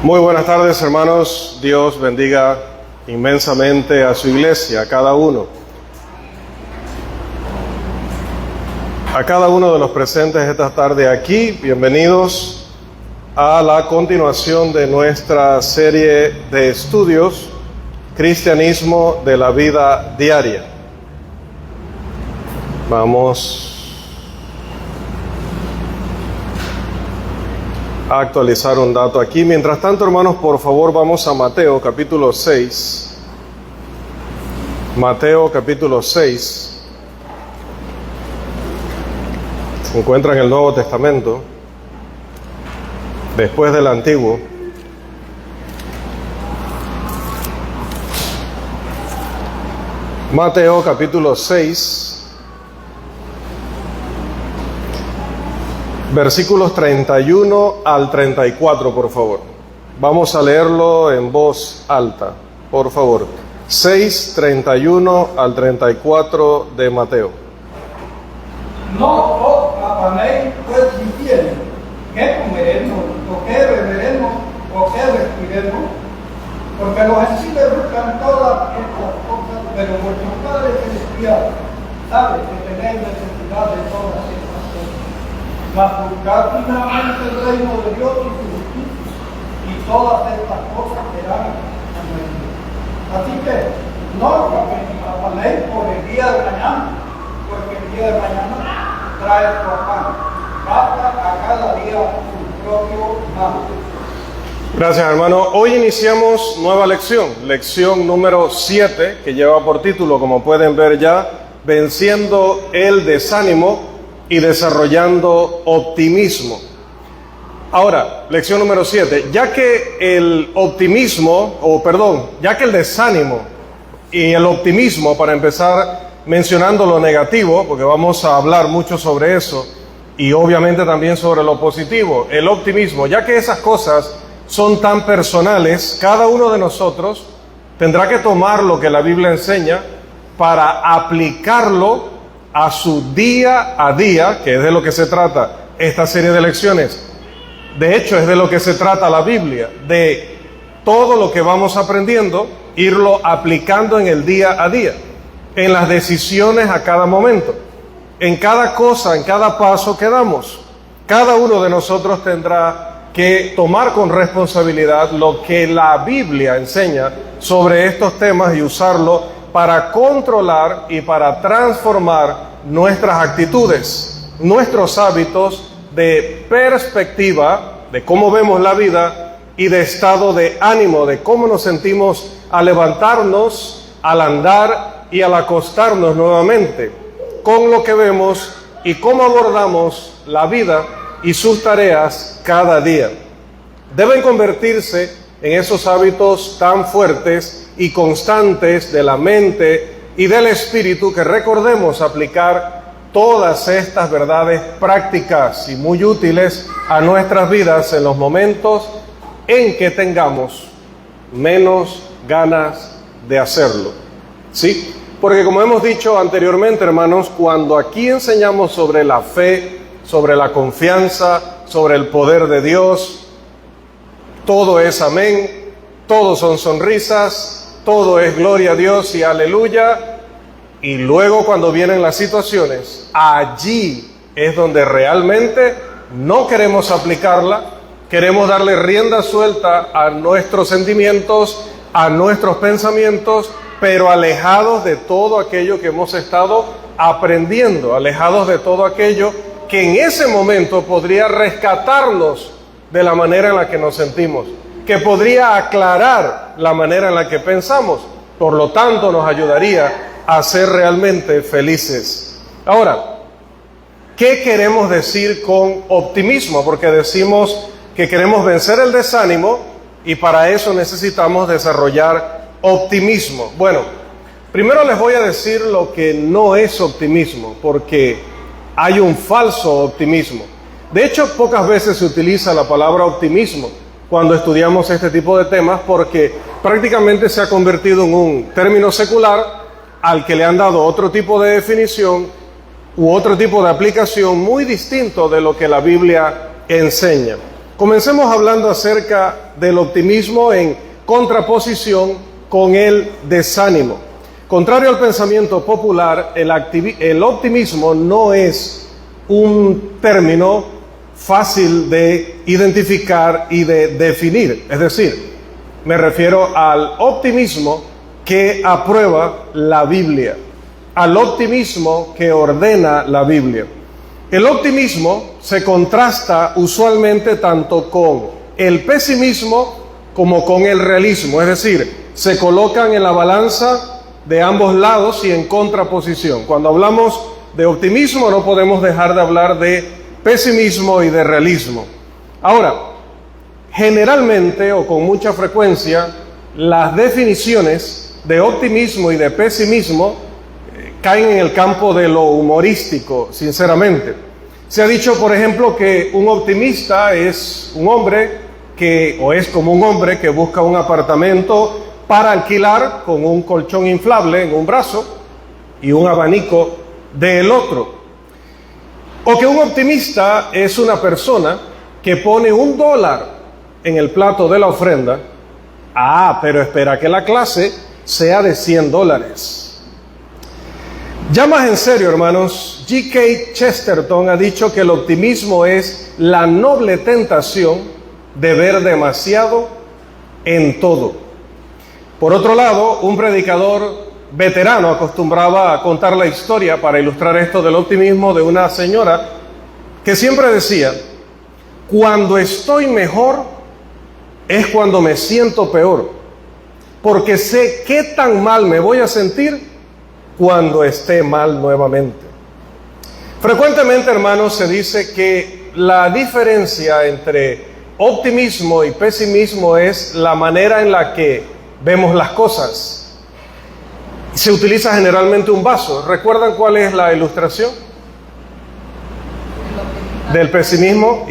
Muy buenas tardes, hermanos. Dios bendiga inmensamente a su iglesia, a cada uno. A cada uno de los presentes esta tarde aquí, bienvenidos a la continuación de nuestra serie de estudios, Cristianismo de la Vida Diaria. Vamos a actualizar un dato aquí. Mientras tanto, hermanos, por favor, vamos a Mateo capítulo 6. Mateo capítulo 6. Se encuentra en el Nuevo Testamento, después del Antiguo. Mateo capítulo 6. Versículos 31 al 34, por favor. Vamos a leerlo en voz alta, por favor. 6, 31 al 34 de Mateo. No os afanéis pues diciendo, ¿qué comeremos? ¿O qué beberemos? ¿O qué vestiremos? Porque los gentiles buscan todas estas cosas, pero vuestro Padre Celestial sabe que tenéis necesidad de todas estas cosas. Mas buscad primeramente el reino de Dios y su justicia, y todas estas cosas serán añadidas. Así que no os afanéis por el día de mañana, porque el día de mañana trae su afán. Basta a cada día su propio mal. Gracias, hermano. Hoy iniciamos nueva lección número 7, que lleva por título, como pueden ver ya, Venciendo el desánimo y desarrollando optimismo. Ahora, lección número 7. Ya que el desánimo y el optimismo, para empezar mencionando lo negativo, porque vamos a hablar mucho sobre eso, y obviamente también sobre lo positivo, el optimismo, ya que esas cosas son tan personales, cada uno de nosotros tendrá que tomar lo que la Biblia enseña para aplicarlo a su día a día, que es de lo que se trata esta serie de lecciones. De hecho, es de lo que se trata la Biblia, de todo lo que vamos aprendiendo, irlo aplicando en el día a día, en las decisiones a cada momento, en cada cosa, en cada paso que damos. Cada uno de nosotros tendrá que tomar con responsabilidad lo que la Biblia enseña sobre estos temas y usarlo para controlar y para transformar nuestras actitudes, nuestros hábitos de perspectiva, de cómo vemos la vida y de estado de ánimo, de cómo nos sentimos al levantarnos, al andar y al acostarnos nuevamente, con lo que vemos y cómo abordamos la vida y sus tareas cada día. Deben convertirse en esos hábitos tan fuertes y constantes de la mente y del espíritu que recordemos aplicar todas estas verdades prácticas y muy útiles a nuestras vidas en los momentos en que tengamos menos ganas de hacerlo. ¿Sí? Porque como hemos dicho anteriormente, hermanos, cuando aquí enseñamos sobre la fe, sobre la confianza, sobre el poder de Dios, todo es amén, todo son sonrisas, todo es gloria a Dios y aleluya. Y luego cuando vienen las situaciones, allí es donde realmente no queremos aplicarla, queremos darle rienda suelta a nuestros sentimientos, a nuestros pensamientos, pero alejados de todo aquello que hemos estado aprendiendo, alejados de todo aquello que en ese momento podría rescatarnos de la manera en la que nos sentimos, que podría aclarar la manera en la que pensamos, por lo tanto nos ayudaría a ser realmente felices. Ahora, ¿qué queremos decir con optimismo? Porque decimos que queremos vencer el desánimo y para eso necesitamos desarrollar optimismo. Bueno, primero les voy a decir lo que no es optimismo, porque hay un falso optimismo. De hecho, pocas veces se utiliza la palabra optimismo cuando estudiamos este tipo de temas, porque prácticamente se ha convertido en un término secular al que le han dado otro tipo de definición u otro tipo de aplicación muy distinto de lo que la Biblia enseña. Comencemos hablando acerca del optimismo en contraposición con el desánimo. Contrario al pensamiento popular, el optimismo no es un término fácil de identificar y de definir. Es decir, me refiero al optimismo que aprueba la Biblia, al optimismo que ordena la Biblia. El optimismo se contrasta usualmente tanto con el pesimismo como con el realismo, es decir, se colocan en la balanza de ambos lados y en contraposición. Cuando hablamos de optimismo no podemos dejar de hablar de pesimismo y de realismo. Ahora, generalmente o con mucha frecuencia, las definiciones de optimismo y de pesimismo caen en el campo de lo humorístico, sinceramente. Se ha dicho, por ejemplo, que un optimista es un hombre es como un hombre que busca un apartamento para alquilar con un colchón inflable en un brazo y un abanico del otro. O que un optimista es una persona que pone $1 en el plato de la ofrenda. Pero espera que la clase sea de $100. Ya más en serio, hermanos, G.K. Chesterton ha dicho que el optimismo es la noble tentación de ver demasiado en todo. Por otro lado, un predicador veterano acostumbraba a contar la historia para ilustrar esto del optimismo de una señora que siempre decía: cuando estoy mejor es cuando me siento peor, porque sé qué tan mal me voy a sentir cuando esté mal nuevamente. Frecuentemente, hermanos, se dice que la diferencia entre optimismo y pesimismo es la manera en la que vemos las cosas. Se utiliza generalmente un vaso. ¿Recuerdan cuál es la ilustración del pesimismo?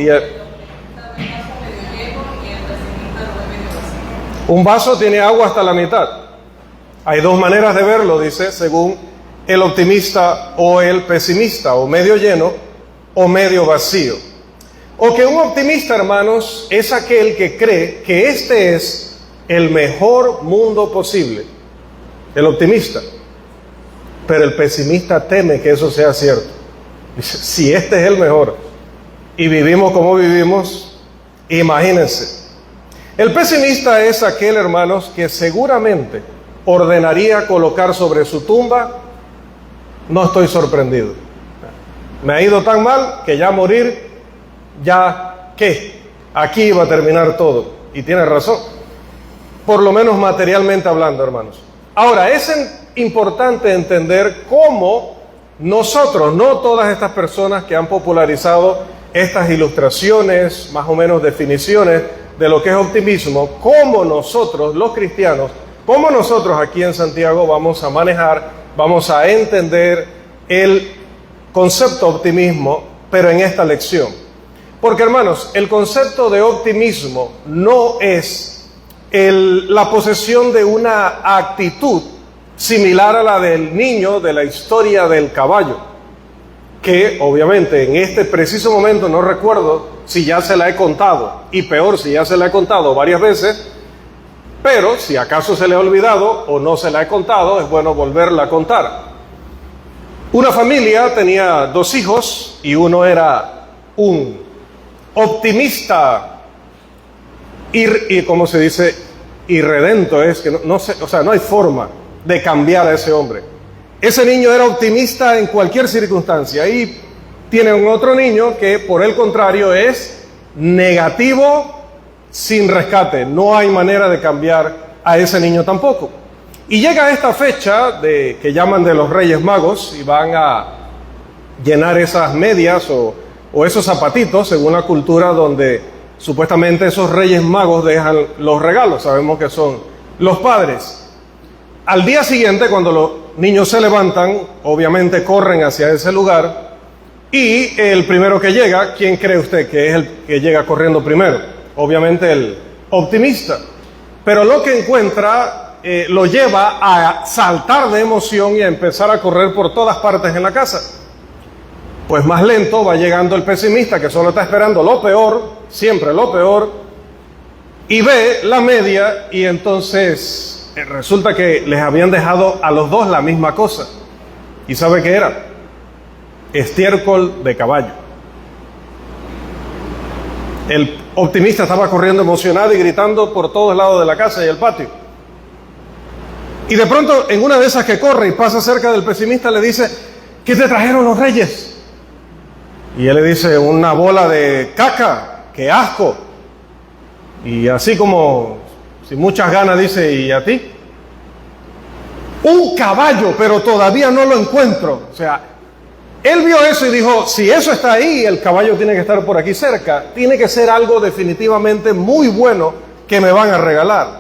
Un vaso tiene agua hasta la mitad. Hay dos maneras de verlo, dice, según el optimista o el pesimista, o medio lleno o medio vacío. O que un optimista, hermanos, es aquel que cree que este es el mejor mundo posible. El optimista. Pero el pesimista teme que eso sea cierto. Dice, si este es el mejor y vivimos como vivimos, imagínense. El pesimista es aquel, hermanos, que seguramente ordenaría colocar sobre su tumba: no estoy sorprendido. Me ha ido tan mal que ya morir, ya, ¿qué? Aquí iba a terminar todo. Y tiene razón. Por lo menos materialmente hablando, hermanos. Ahora, es importante entender cómo nosotros, no todas estas personas que han popularizado estas ilustraciones, más o menos definiciones de lo que es optimismo, cómo nosotros, los cristianos, cómo nosotros aquí en Santiago vamos a manejar, vamos a entender el concepto optimismo, pero en esta lección. Porque, hermanos, el concepto de optimismo no es la posesión de una actitud similar a la del niño de la historia del caballo, que obviamente en este preciso momento no recuerdo si ya se la he contado, y peor si ya se la he contado varias veces, pero si acaso se le ha olvidado o no se la he contado, es bueno volverla a contar. Una familia tenía 2 hijos y uno era un optimista y como se dice, irredento, es que no hay forma de cambiar a ese hombre. Ese niño era optimista en cualquier circunstancia, y tienen otro niño que por el contrario es negativo sin rescate. No hay manera de cambiar a ese niño tampoco. Y llega esta fecha que llaman de los Reyes Magos, y van a llenar esas medias o esos zapatitos, según la cultura donde supuestamente esos Reyes Magos dejan los regalos. Sabemos que son los padres. Al día siguiente, cuando los niños se levantan, obviamente corren hacia ese lugar, y el primero que llega, ¿quién cree usted que es el que llega corriendo primero? Obviamente el optimista. Pero lo que encuentra lo lleva a saltar de emoción y a empezar a correr por todas partes en la casa. pues más lento va llegando el pesimista que solo está esperando lo peor, siempre lo peor, y ve la media y entonces resulta que les habían dejado a los dos la misma cosa. ¿Y sabe qué era? Estiércol de caballo. El optimista estaba corriendo emocionado y gritando por todos lados de la casa y el patio. Y de pronto, en una de esas que corre y pasa cerca del pesimista, le dice: ¿qué te trajeron los reyes? Y él le dice: una bola de caca, qué asco. Y así como, sin muchas ganas, dice: ¿y a ti? Un caballo, pero todavía no lo encuentro. O sea, él vio eso y dijo: si eso está ahí, el caballo tiene que estar por aquí cerca. Tiene que ser algo definitivamente muy bueno que me van a regalar.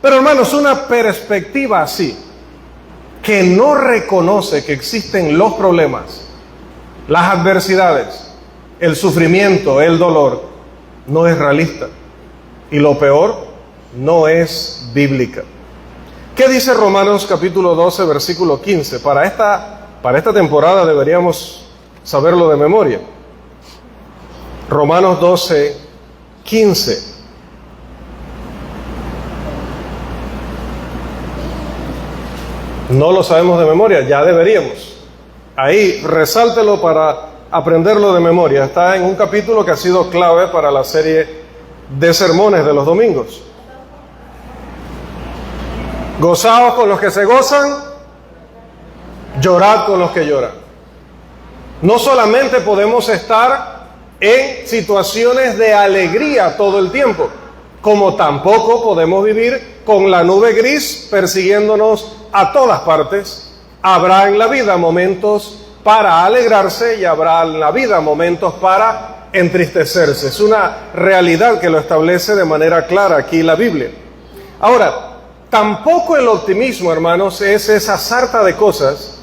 Pero hermanos, una perspectiva así, que no reconoce que existen los problemas, las adversidades, el sufrimiento, el dolor, no es realista. Y lo peor, no es bíblica. ¿Qué dice Romanos capítulo 12, versículo 15? Para esta temporada deberíamos saberlo de memoria. Romanos 12, 15. No lo sabemos de memoria, ya deberíamos. Ahí, resáltelo para aprenderlo de memoria. Está en un capítulo que ha sido clave para la serie de sermones de los domingos. Gozaos con los que se gozan, llorad con los que lloran. No solamente podemos estar en situaciones de alegría todo el tiempo, como tampoco podemos vivir con la nube gris persiguiéndonos a todas partes. Habrá en la vida momentos para alegrarse y habrá en la vida momentos para entristecerse. Es una realidad que lo establece de manera clara aquí la Biblia. Ahora, tampoco el optimismo, hermanos, es esa sarta de cosas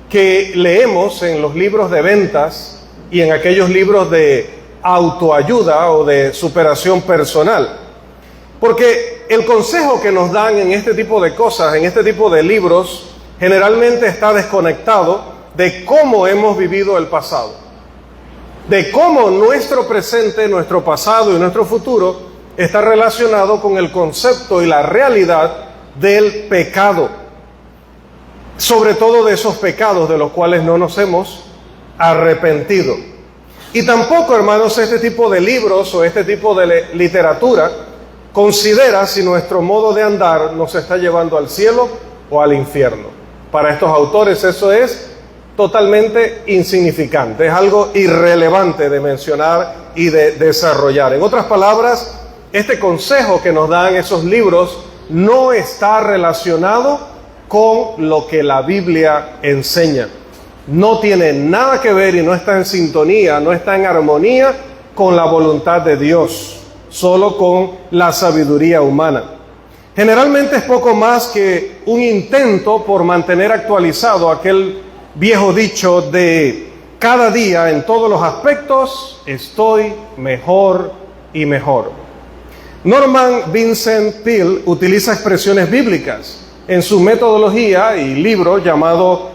que leemos en los libros de ventas y en aquellos libros de autoayuda o de superación personal. Porque el consejo que nos dan en este tipo de cosas, en este tipo de libros, generalmente está desconectado de cómo hemos vivido el pasado, de cómo nuestro presente, nuestro pasado y nuestro futuro está relacionado con el concepto y la realidad del pecado, sobre todo de esos pecados de los cuales no nos hemos arrepentido. Y tampoco, hermanos, este tipo de libros o este tipo de literatura considera si nuestro modo de andar nos está llevando al cielo o al infierno. Para estos autores eso es totalmente insignificante, es algo irrelevante de mencionar y de desarrollar. En otras palabras, este consejo que nos dan esos libros no está relacionado con lo que la Biblia enseña. No tiene nada que ver y no está en sintonía, no está en armonía con la voluntad de Dios, solo con la sabiduría humana. Generalmente es poco más que un intento por mantener actualizado aquel viejo dicho de cada día en todos los aspectos estoy mejor y mejor. Norman Vincent Peale utiliza expresiones bíblicas en su metodología y libro llamado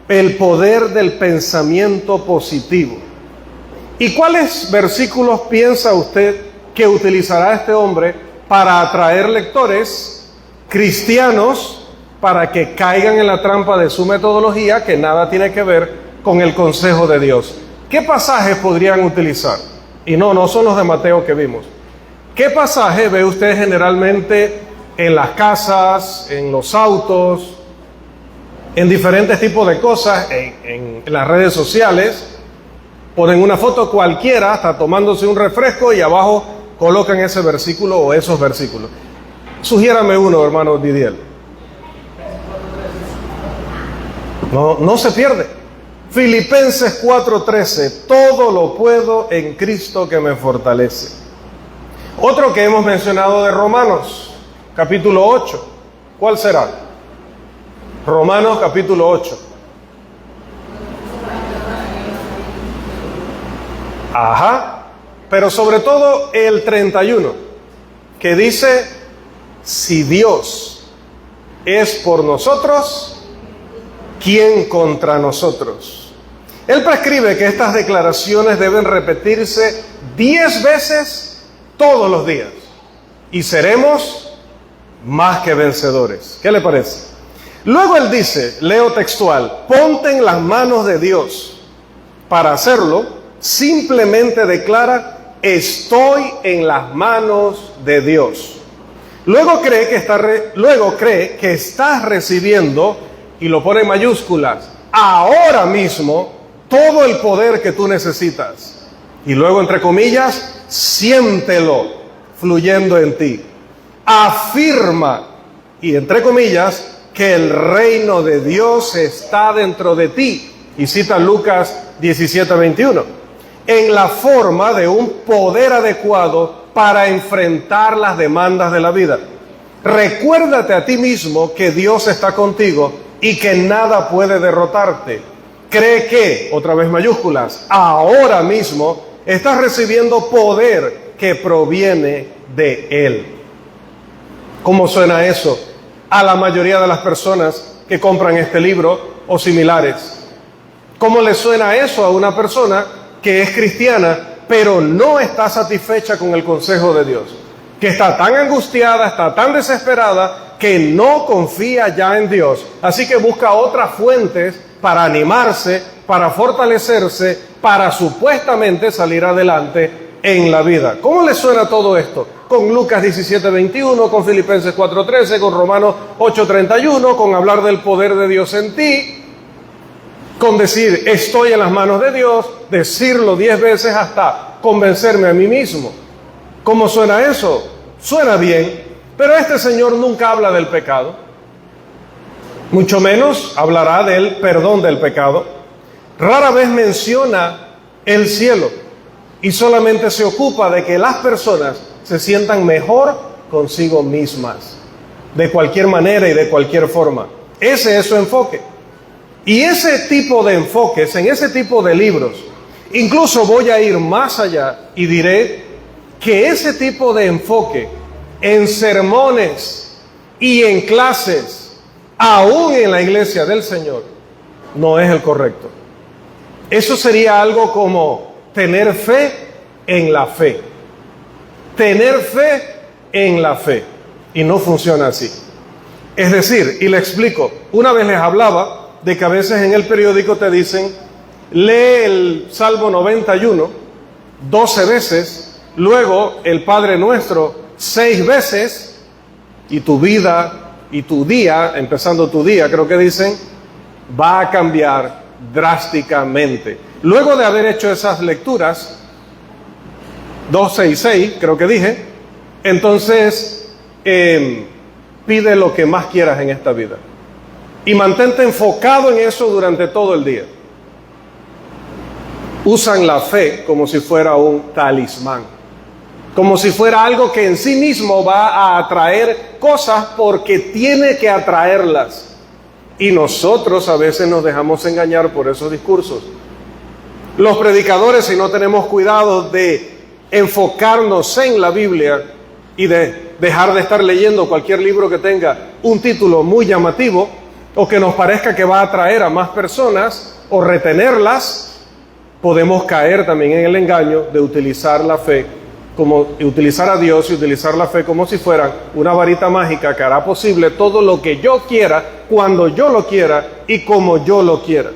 El poder del pensamiento positivo. ¿Y cuáles versículos piensa usted que utilizará este hombre para atraer lectores cristianos para que caigan en la trampa de su metodología que nada tiene que ver con el consejo de Dios? ¿Qué pasajes podrían utilizar? Y no son los de Mateo que vimos. ¿Qué pasaje ve usted generalmente en las casas, en los autos, en diferentes tipos de cosas, en las redes sociales? Ponen una foto cualquiera, hasta tomándose un refresco, y abajo colocan ese versículo o esos versículos. Sugiérame uno, hermano Didier. No se pierde. Filipenses 4:13, todo lo puedo en Cristo que me fortalece. Otro que hemos mencionado de Romanos, capítulo 8. ¿Cuál será? Romanos capítulo 8. Ajá, pero sobre todo el 31, que dice, si Dios es por nosotros, ¿quién contra nosotros? Él prescribe que estas declaraciones deben repetirse 10 veces todos los días y seremos más que vencedores. ¿Qué le parece? Luego él dice, leo textual, ponte en las manos de Dios. Para hacerlo, simplemente declara, estoy en las manos de Dios. Luego cree que estás recibiendo, y lo pone en mayúsculas, ahora mismo, todo el poder que tú necesitas. Y luego, entre comillas, siéntelo fluyendo en ti. Afirma, y entre comillas, que el reino de Dios está dentro de ti. Y cita Lucas 17:21. En la forma de un poder adecuado para enfrentar las demandas de la vida. Recuérdate a ti mismo que Dios está contigo y que nada puede derrotarte. Cree que, otra vez mayúsculas, ahora mismo estás recibiendo poder que proviene de Él. ¿Cómo suena eso a la mayoría de las personas que compran este libro o similares? ¿Cómo le suena eso a una persona que es cristiana, pero no está satisfecha con el consejo de Dios? Que está tan angustiada, está tan desesperada, que no confía ya en Dios. Así que busca otras fuentes para animarse, para fortalecerse, para supuestamente salir adelante en la vida. ¿Cómo le suena todo esto? Con Lucas 17:21, con Filipenses 4:13, con Romanos 8:31, con hablar del poder de Dios en ti, con decir estoy en las manos de Dios, decirlo 10 veces hasta convencerme a mí mismo. ¿Cómo suena eso? Suena bien, pero este señor nunca habla del pecado. Mucho menos hablará del perdón del pecado. Rara vez menciona el cielo y solamente se ocupa de que las personas se sientan mejor consigo mismas, de cualquier manera y de cualquier forma. Ese es su enfoque. Y ese tipo de enfoques, en ese tipo de libros, incluso voy a ir más allá y diré que ese tipo de enfoque en sermones y en clases, aún en la iglesia del Señor, no es el correcto. Eso sería algo como tener fe en la fe. Tener fe en la fe. Y no funciona así. Es decir, y le explico, una vez les hablaba de que a veces en el periódico te dicen, lee el Salmo 91 12 veces, luego el Padre Nuestro 6 veces, y tu vida y tu día, empezando tu día, creo que dicen, va a cambiar drásticamente. Luego de haber hecho esas lecturas, 12 y 6, creo que dije, entonces pide lo que más quieras en esta vida. Y mantente enfocado en eso durante todo el día. Usan la fe como si fuera un talismán, como si fuera algo que en sí mismo va a atraer cosas porque tiene que atraerlas. Y nosotros a veces nos dejamos engañar por esos discursos. Los predicadores, si no tenemos cuidado de enfocarnos en la Biblia y de dejar de estar leyendo cualquier libro que tenga un título muy llamativo o que nos parezca que va a atraer a más personas o retenerlas, podemos caer también en el engaño de utilizar la fe, como utilizar a Dios y utilizar la fe como si fueran una varita mágica que hará posible todo lo que yo quiera, cuando yo lo quiera y como yo lo quiera.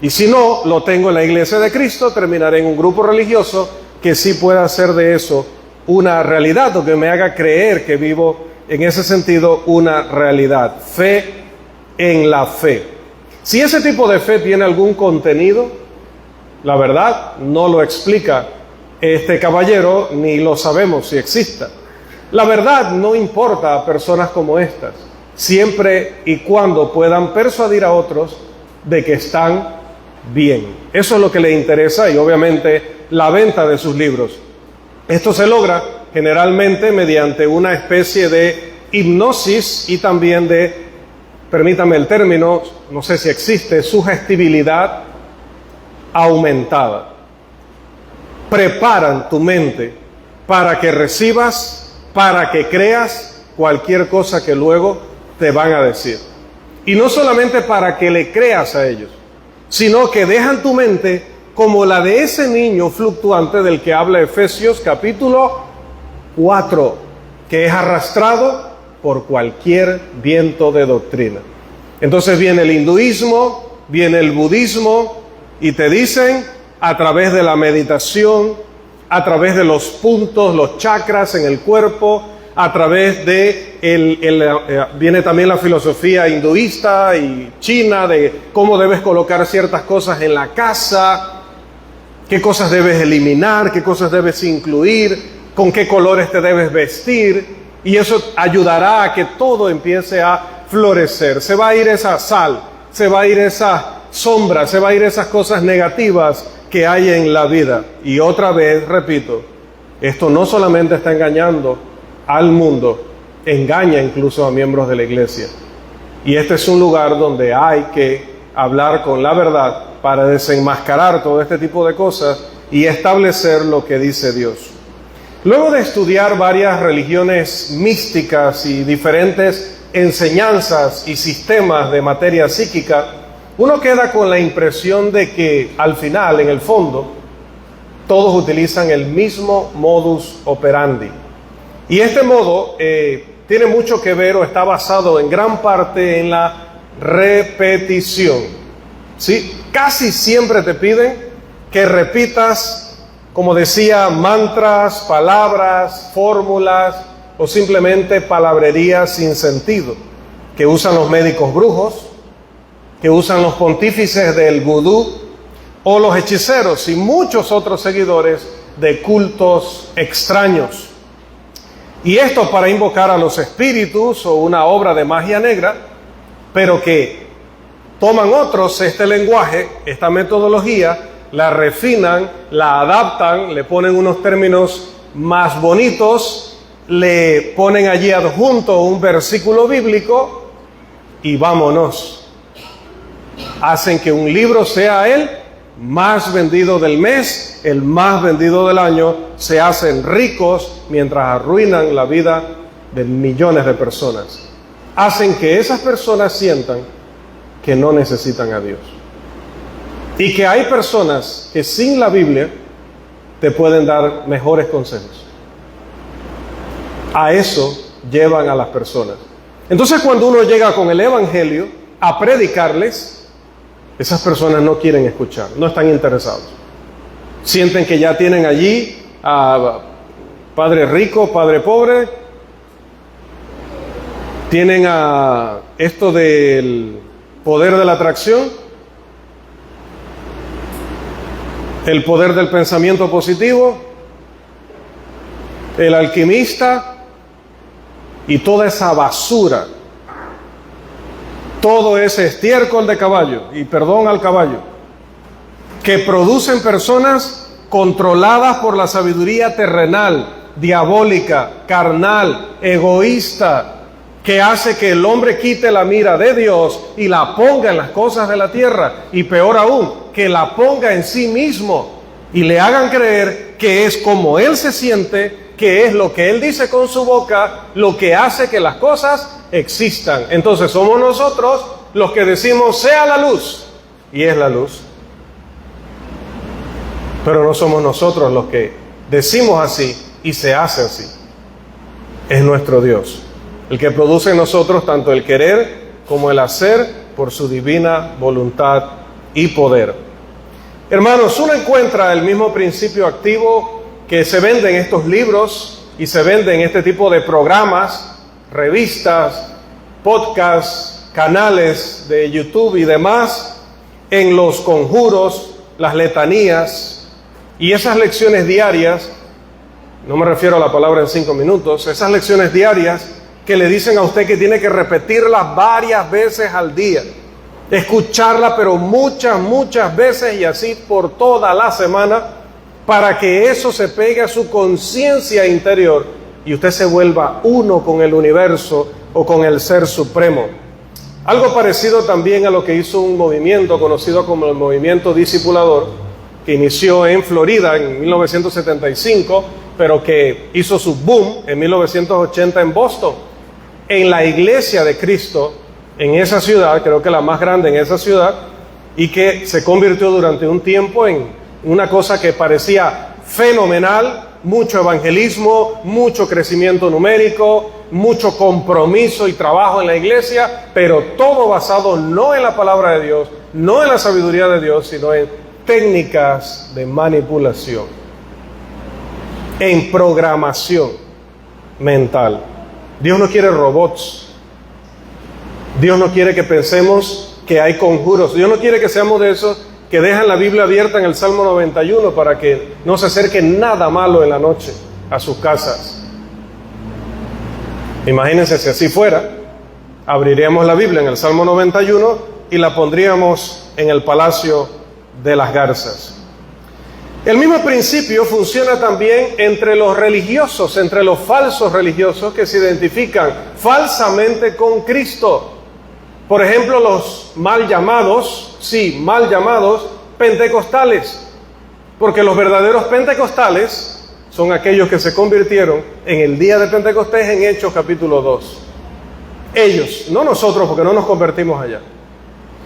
Y si no lo tengo en la iglesia de Cristo, terminaré en un grupo religioso que sí pueda hacer de eso una realidad, o que me haga creer que vivo en ese sentido una realidad. Fe en la fe. Si ese tipo de fe tiene algún contenido, la verdad no lo explica este caballero, ni lo sabemos si exista. La verdad no importa a personas como estas, siempre y cuando puedan persuadir a otros de que están bien. Eso es lo que le interesa, y obviamente la venta de sus libros. Esto se logra generalmente mediante una especie de hipnosis y también de, permítame el término, no sé si existe, sugestibilidad aumentada. Preparan tu mente para que recibas, para que creas cualquier cosa que luego te van a decir. Y no solamente para que le creas a ellos, sino que dejan tu mente como la de ese niño fluctuante del que habla Efesios capítulo 4, que es arrastrado por cualquier viento de doctrina. Entonces viene el hinduismo, viene el budismo, y te dicen a través de la meditación, a través de los puntos, los chakras en el cuerpo, a través de viene también la filosofía hinduista y china de cómo debes colocar ciertas cosas en la casa, qué cosas debes eliminar, qué cosas debes incluir, con qué colores te debes vestir, y eso ayudará a que todo empiece a florecer. Se va a ir esa sal, se va a ir esa sombra, se va a ir esas cosas negativas que hay en la vida. Y otra vez, repito, esto no solamente está engañando al mundo, engaña incluso a miembros de la iglesia. Y este es un lugar donde hay que hablar con la verdad para desenmascarar todo este tipo de cosas y establecer lo que dice Dios. Luego de estudiar varias religiones místicas y diferentes enseñanzas y sistemas de materia psíquica, uno queda con la impresión de que al final, en el fondo, todos utilizan el mismo modus operandi. Y este modo tiene mucho que ver o está basado en gran parte en la repetición. ¿Sí? Casi siempre te piden que repitas, como decía, mantras, palabras, fórmulas o simplemente palabrerías sin sentido, que usan los médicos brujos, que usan los pontífices del vudú o los hechiceros y muchos otros seguidores de cultos extraños. Y esto para invocar a los espíritus o una obra de magia negra, pero que toman otros este lenguaje, esta metodología, la refinan, la adaptan, le ponen unos términos más bonitos, le ponen allí adjunto un versículo bíblico y vámonos. Hacen que un libro sea el más vendido del mes, el más vendido del año, se hacen ricos mientras arruinan la vida de millones de personas. Hacen que esas personas sientan que no necesitan a Dios. Y que hay personas que sin la Biblia te pueden dar mejores consejos. A eso llevan a las personas. Entonces cuando uno llega con el Evangelio a predicarles, esas personas no quieren escuchar, no están interesados. Sienten que ya tienen allí a padre rico, padre pobre, tienen a esto del poder de la atracción, el poder del pensamiento positivo, el alquimista y toda esa basura, todo ese estiércol de caballo, y perdón al caballo, que producen personas controladas por la sabiduría terrenal, diabólica, carnal, egoísta, que hace que el hombre quite la mira de Dios y la ponga en las cosas de la tierra, y peor aún, que la ponga en sí mismo y le hagan creer que es como él se siente, que es lo que él dice con su boca, lo que hace que las cosas existan. Entonces somos nosotros los que decimos sea la luz, y es la luz. Pero no somos nosotros los que decimos así y se hace así. Es nuestro Dios, el que produce en nosotros tanto el querer como el hacer por su divina voluntad y poder. Hermanos, uno encuentra el mismo principio activo que se vende en estos libros y se vende en este tipo de programas, revistas, podcasts, canales de YouTube y demás, en los conjuros, las letanías y esas lecciones diarias. No me refiero a la palabra en 5 minutos, esas lecciones diarias que le dicen a usted que tiene que repetirlas varias veces al día, escucharla pero muchas veces y así por toda la semana, para que eso se pegue a su conciencia interior y usted se vuelva uno con el universo o con el Ser Supremo. Algo parecido también a lo que hizo un movimiento conocido como el movimiento discipulador, que inició en Florida en 1975, pero que hizo su boom en 1980 en Boston. En la iglesia de Cristo, en esa ciudad, creo que la más grande en esa ciudad, y que se convirtió durante un tiempo en una cosa que parecía fenomenal, mucho evangelismo, mucho crecimiento numérico, mucho compromiso y trabajo en la iglesia, pero todo basado no en la palabra de Dios, no en la sabiduría de Dios, sino en técnicas de manipulación, en programación mental. Dios no quiere robots. Dios no quiere que pensemos que hay conjuros. Dios no quiere que seamos de esos que dejan la Biblia abierta en el Salmo 91 para que no se acerque nada malo en la noche a sus casas. Imagínense si así fuera, abriríamos la Biblia en el Salmo 91 y la pondríamos en el Palacio de las Garzas. El mismo principio funciona también entre los religiosos, entre los falsos religiosos que se identifican falsamente con Cristo. Por ejemplo, los mal llamados pentecostales, porque los verdaderos pentecostales son aquellos que se convirtieron en el día de Pentecostés en Hechos capítulo 2. Ellos, no nosotros, porque no nos convertimos allá.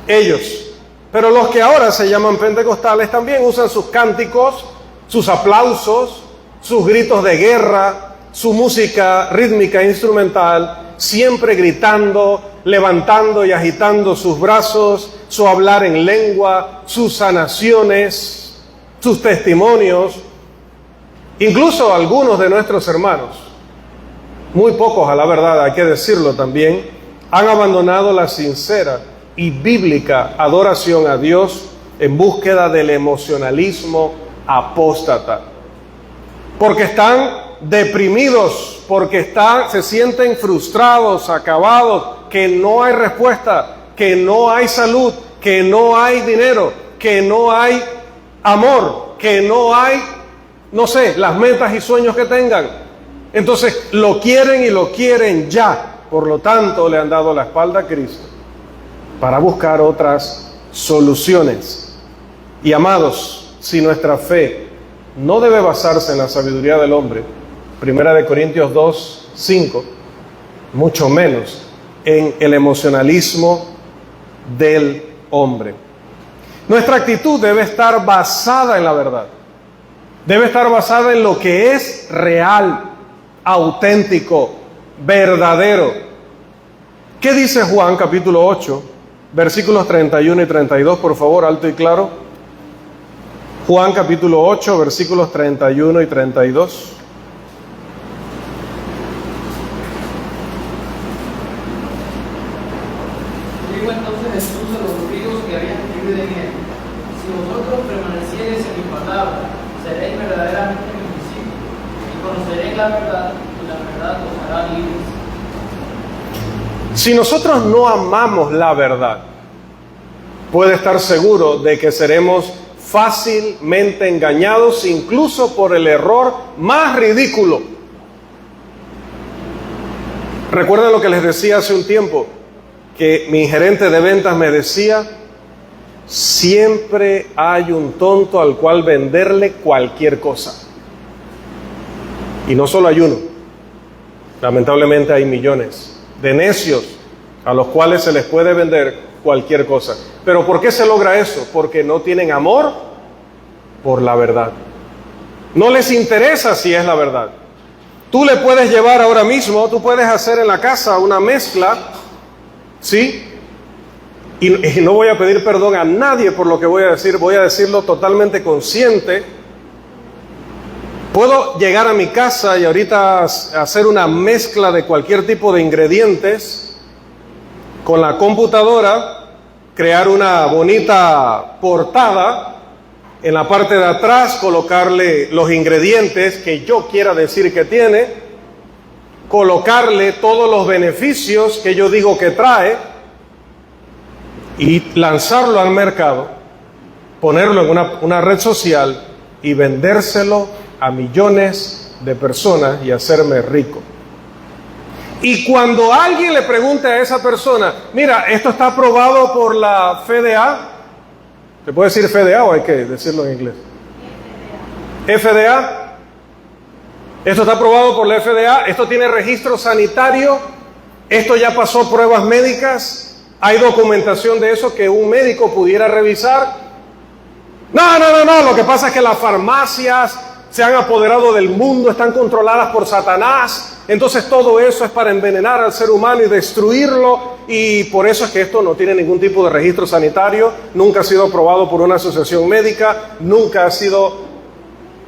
Ellos. Pero los que ahora se llaman pentecostales también usan sus cánticos, sus aplausos, sus gritos de guerra, su música rítmica e instrumental, siempre gritando, levantando y agitando sus brazos, su hablar en lengua, sus sanaciones, sus testimonios. Incluso algunos de nuestros hermanos, muy pocos a la verdad, hay que decirlo también, han abandonado la sincera y bíblica adoración a Dios en búsqueda del emocionalismo apóstata. Porque están deprimidos, porque se sienten frustrados, acabados, que no hay respuesta, que no hay salud, que no hay dinero, que no hay amor, que no hay, las metas y sueños que tengan. Entonces lo quieren y lo quieren ya. Por lo tanto, le han dado la espalda a Cristo para buscar otras soluciones. Y amados, si nuestra fe no debe basarse en la sabiduría del hombre, 1 Corintios 2:5, mucho menos en el emocionalismo del hombre. Nuestra actitud debe estar basada en la verdad. Debe estar basada en lo que es real, auténtico, verdadero. ¿Qué dice Juan capítulo 8, versículos 31 y 32, por favor, alto y claro? Juan capítulo 8, versículos 31 y 32. Dijo entonces Jesús a los judíos que habían creído en él: si vosotros permaneciereis en mi palabra, seréis verdaderamente mis discípulos, y conoceréis la verdad, y la verdad os hará libres. Si nosotros no amamos la verdad, puede estar seguro de que seremos fácilmente engañados, incluso por el error más ridículo. ¿Recuerdan lo que les decía hace un tiempo? Que mi gerente de ventas me decía: siempre hay un tonto al cual venderle cualquier cosa. Y no solo hay uno, lamentablemente hay millones de necios a los cuales se les puede vender cualquier cosa. ¿Pero por qué se logra eso? Porque no tienen amor por la verdad. No les interesa si es la verdad. Tú le puedes llevar ahora mismo, tú puedes hacer en la casa una mezcla, ¿sí? Y no voy a pedir perdón a nadie por lo que voy a decirlo totalmente consciente. Puedo llegar a mi casa y ahorita hacer una mezcla de cualquier tipo de ingredientes con la computadora, crear una bonita portada, en la parte de atrás colocarle los ingredientes que yo quiera decir que tiene, colocarle todos los beneficios que yo digo que trae y lanzarlo al mercado, ponerlo en una red social y vendérselo a millones de personas y hacerme rico. Y cuando alguien le pregunte a esa persona: mira, esto está aprobado por la FDA, ¿se puede decir FDA o hay que decirlo en inglés? FDA. Esto está aprobado por la FDA, esto tiene registro sanitario, esto ya pasó pruebas médicas, ¿Hay documentación de eso que un médico pudiera revisar? No, lo que pasa es que las farmacias se han apoderado del mundo, están controladas por Satanás, entonces todo eso es para envenenar al ser humano y destruirlo, y por eso es que esto no tiene ningún tipo de registro sanitario, nunca ha sido aprobado por una asociación médica, nunca ha sido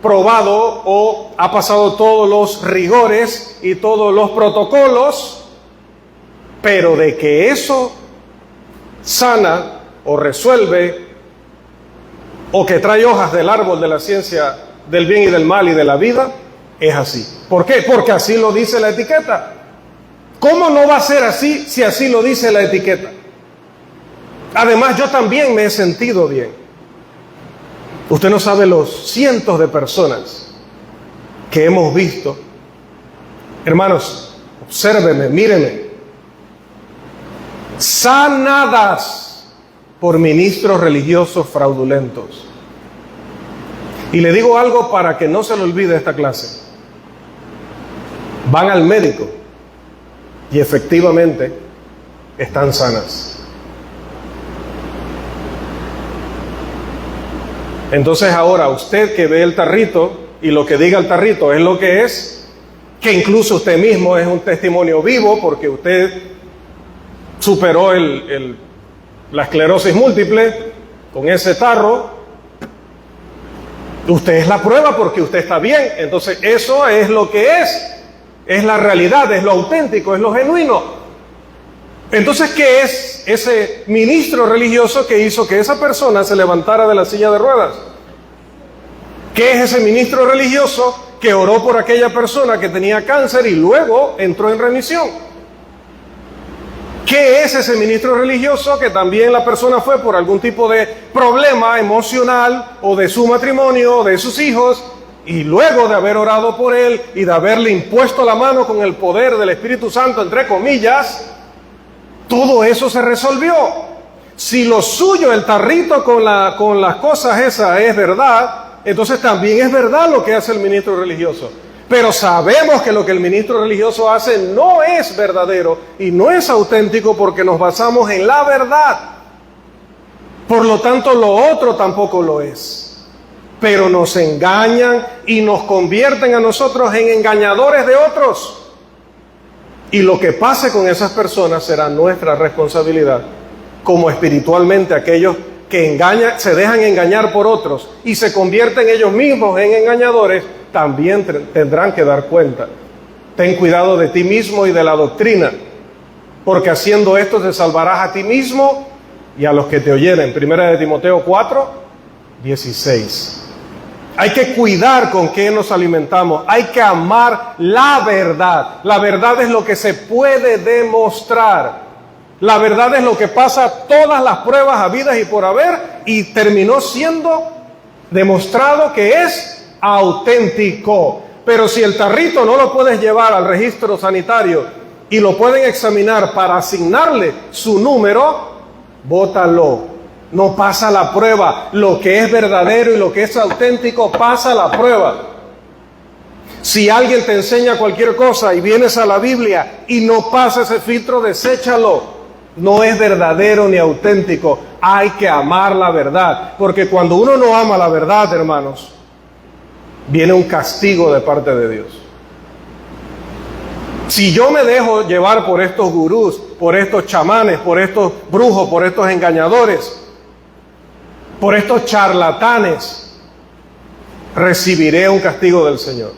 probado o ha pasado todos los rigores y todos los protocolos, pero de que eso sana o resuelve o que trae hojas del árbol de la ciencia del bien y del mal y de la vida, es así. ¿Por qué? Porque así lo dice la etiqueta. ¿Cómo no va a ser así si así lo dice la etiqueta? Además, yo también me he sentido bien. Usted no sabe los cientos de personas que hemos visto. Hermanos, obsérvenme, mírenme. Sanadas por ministros religiosos fraudulentos. Y le digo algo para que no se le olvide esta clase. Van al médico y efectivamente están sanas. Entonces ahora usted que ve el tarrito y lo que diga el tarrito es lo que es, que incluso usted mismo es un testimonio vivo porque usted superó la esclerosis múltiple con ese tarro. Usted es la prueba porque usted está bien. Entonces eso es lo que es la realidad, es lo auténtico, es lo genuino. Entonces, ¿qué es ese ministro religioso que hizo que esa persona se levantara de la silla de ruedas? ¿Qué es ese ministro religioso que oró por aquella persona que tenía cáncer y luego entró en remisión? ¿Qué es ese ministro religioso que también la persona fue por algún tipo de problema emocional o de su matrimonio o de sus hijos y luego de haber orado por él y de haberle impuesto la mano con el poder del Espíritu Santo, entre comillas, todo eso se resolvió? Si lo suyo, el tarrito con las cosas esas es verdad, entonces también es verdad lo que hace el ministro religioso. Pero sabemos que lo que el ministro religioso hace no es verdadero y no es auténtico porque nos basamos en la verdad. Por lo tanto, lo otro tampoco lo es. Pero nos engañan y nos convierten a nosotros en engañadores de otros. Y lo que pase con esas personas será nuestra responsabilidad, como espiritualmente aquellos que se dejan engañar por otros y se convierten ellos mismos en engañadores, también tendrán que dar cuenta. Ten cuidado de ti mismo y de la doctrina, porque haciendo esto te salvarás a ti mismo y a los que te oyeren. Primera de Timoteo 4:16. Hay que cuidar con qué nos alimentamos. Hay que amar la verdad. La verdad es lo que se puede demostrar. La verdad es lo que pasa todas las pruebas habidas y por haber y terminó siendo demostrado que es auténtico. Pero si el tarrito no lo puedes llevar al registro sanitario y lo pueden examinar para asignarle su número, bótalo. No pasa la prueba. Lo que es verdadero y lo que es auténtico pasa la prueba. Si alguien te enseña cualquier cosa y vienes a la Biblia y no pasa ese filtro, deséchalo. No es verdadero ni auténtico. Hay que amar la verdad. Porque cuando uno no ama la verdad, hermanos, viene un castigo de parte de Dios. Si yo me dejo llevar por estos gurús, por estos chamanes, por estos brujos, por estos engañadores, por estos charlatanes, recibiré un castigo del Señor.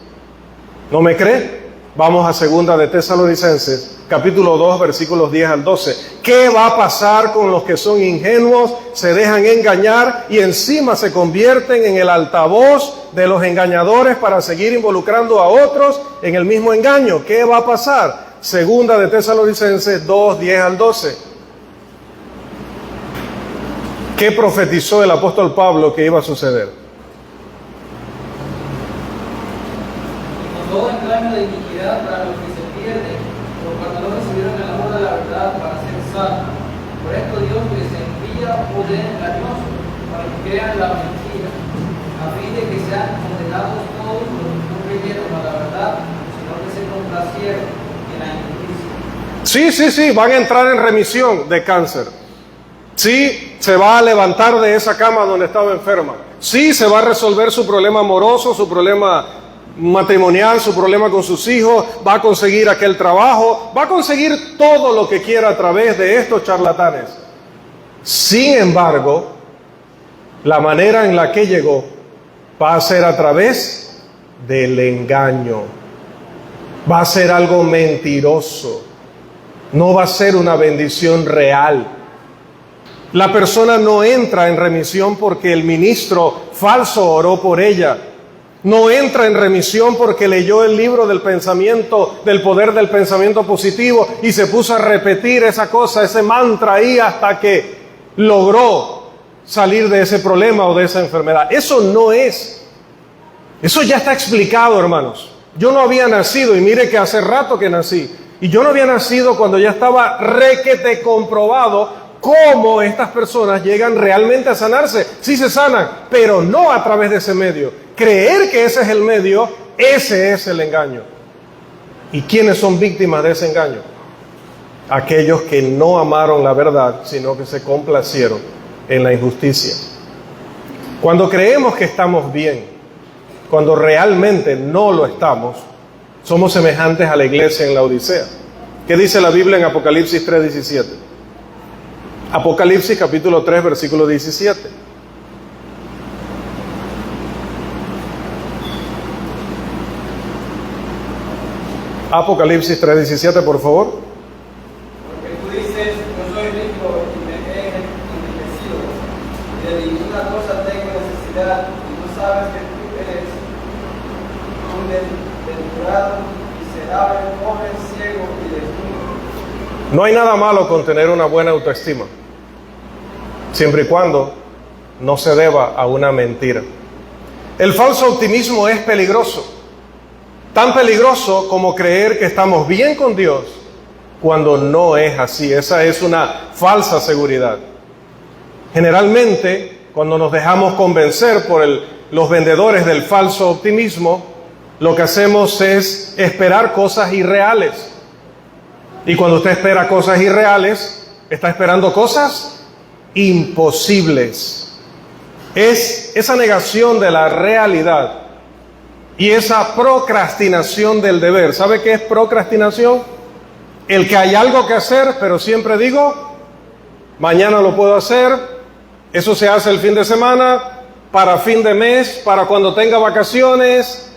¿No me cree? Vamos a 2 de Tesalonicenses, capítulo 2, versículos 10 al 12. ¿Qué va a pasar con los que son ingenuos, se dejan engañar y encima se convierten en el altavoz de los engañadores para seguir involucrando a otros en el mismo engaño? ¿Qué va a pasar? 2 de Tesalonicenses 2, 10 al 12. ¿Qué profetizó el apóstol Pablo que iba a suceder? Todo engaño de iniquidad para los que se pierden, por cuanto no recibieron el amor de la verdad para ser salvos. Por esto Dios les envía poder engañoso para que crean la mentira, a fin de que sean condenados todos los que no creyeron a la verdad, sino que se complacieron en la injusticia. Sí, van a entrar en remisión de cáncer. Sí, se va a levantar de esa cama donde estaba enferma. Sí, se va a resolver su problema amoroso, su problema matrimonial, su problema con sus hijos, va a conseguir aquel trabajo, va a conseguir todo lo que quiera a través de estos charlatanes. Sin embargo, la manera en la que llegó va a ser a través del engaño. Va a ser algo mentiroso. No va a ser una bendición real. La persona no entra en remisión porque el ministro falso oró por ella. No entra en remisión porque leyó el libro del pensamiento, del poder del pensamiento positivo y se puso a repetir esa cosa, ese mantra ahí hasta que logró salir de ese problema o de esa enfermedad. Eso no es. Eso ya está explicado, hermanos. Yo no había nacido, y mire que hace rato que nací, y yo no había nacido cuando ya estaba requete comprobado cómo estas personas llegan realmente a sanarse. Sí se sanan, pero no a través de ese medio. Creer que ese es el medio, ese es el engaño. ¿Y quiénes son víctimas de ese engaño? Aquellos que no amaron la verdad, sino que se complacieron en la injusticia. Cuando creemos que estamos bien, cuando realmente no lo estamos, somos semejantes a la iglesia en la Odisea. ¿Qué dice la Biblia en Apocalipsis 3:17? Apocalipsis capítulo 3, versículo 17. Apocalipsis 3:17, por favor. Porque tú dices, yo soy rico y me he enriquecido, y de ninguna cosa tengo necesidad, y no sabes que tú eres un desventurado, miserable, pobre, ciego y desnudo. No hay nada malo con tener una buena autoestima, siempre y cuando no se deba a una mentira. El falso optimismo es peligroso. Tan peligroso como creer que estamos bien con Dios cuando no es así. Esa es una falsa seguridad. Generalmente, cuando nos dejamos convencer por los vendedores del falso optimismo, lo que hacemos es esperar cosas irreales. Y cuando usted espera cosas irreales, está esperando cosas imposibles. Es esa negación de la realidad y esa procrastinación del deber. ¿Sabe qué es procrastinación? El que hay algo que hacer, pero siempre digo, mañana lo puedo hacer. Eso se hace el fin de semana, para fin de mes, para cuando tenga vacaciones,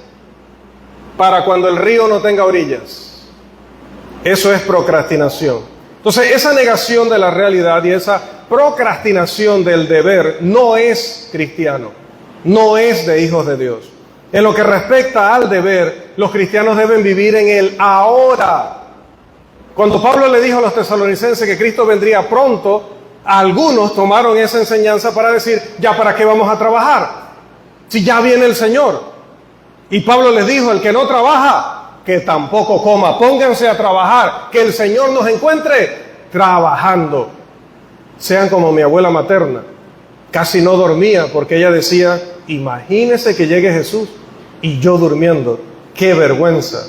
para cuando el río no tenga orillas. Eso es procrastinación. Entonces, esa negación de la realidad y esa procrastinación del deber no es cristiano, no es de hijos de Dios. En lo que respecta al deber, los cristianos deben vivir en el ahora. Cuando Pablo le dijo a los tesalonicenses que Cristo vendría pronto, algunos tomaron esa enseñanza para decir, ¿ya para qué vamos a trabajar? Si ya viene el Señor. Y Pablo les dijo, el que no trabaja, que tampoco coma. Pónganse a trabajar, que el Señor nos encuentre trabajando. Sean como mi abuela materna. Casi no dormía porque ella decía, imagínese que llegue Jesús y yo durmiendo. ¡Qué vergüenza!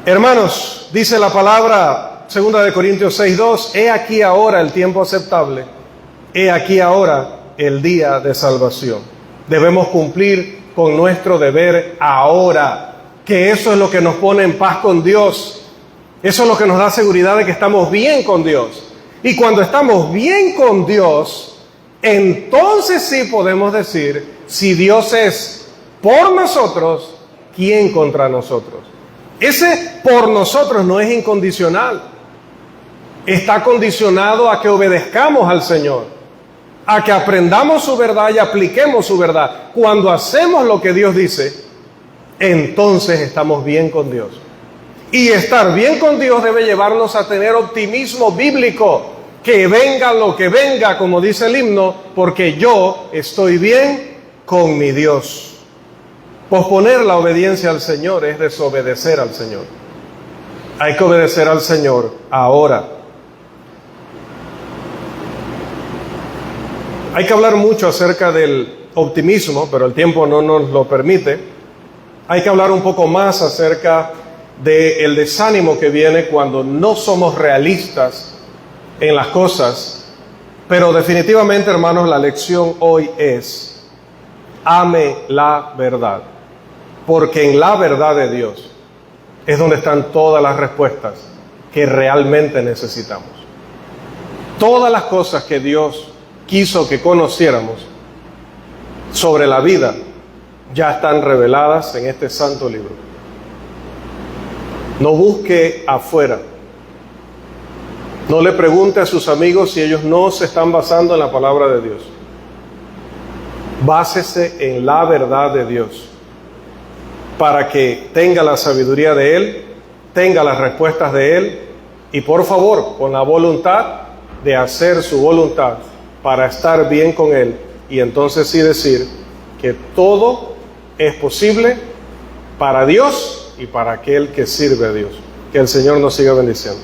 Hermanos, dice la palabra 2 Corintios 6:2, he aquí ahora el tiempo aceptable, he aquí ahora el día de salvación. Debemos cumplir con nuestro deber ahora, que eso es lo que nos pone en paz con Dios. Eso es lo que nos da seguridad de que estamos bien con Dios. Y cuando estamos bien con Dios, entonces sí podemos decir, si Dios es por nosotros, ¿quién contra nosotros? Ese por nosotros no es incondicional. Está condicionado a que obedezcamos al Señor, a que aprendamos su verdad y apliquemos su verdad. Cuando hacemos lo que Dios dice, entonces estamos bien con Dios. Y estar bien con Dios debe llevarnos a tener optimismo bíblico. Que venga lo que venga, como dice el himno, porque yo estoy bien con mi Dios. Posponer la obediencia al Señor es desobedecer al Señor. Hay que obedecer al Señor ahora. Hay que hablar mucho acerca del optimismo, pero el tiempo no nos lo permite. Hay que hablar un poco más acerca del desánimo que viene cuando no somos realistas en las cosas. Pero definitivamente, hermanos, la lección hoy es: ame la verdad, porque en la verdad de Dios es donde están todas las respuestas que realmente necesitamos. Todas las cosas que Dios quiso que conociéramos sobre la vida ya están reveladas en este santo libro. No busque afuera. No le pregunte a sus amigos si ellos no se están basando en la palabra de Dios. Básese en la verdad de Dios para que tenga la sabiduría de Él, tenga las respuestas de Él y, por favor, con la voluntad de hacer su voluntad para estar bien con Él, y entonces sí decir que todo es posible para Dios y para aquel que sirve a Dios. Que el Señor nos siga bendiciendo.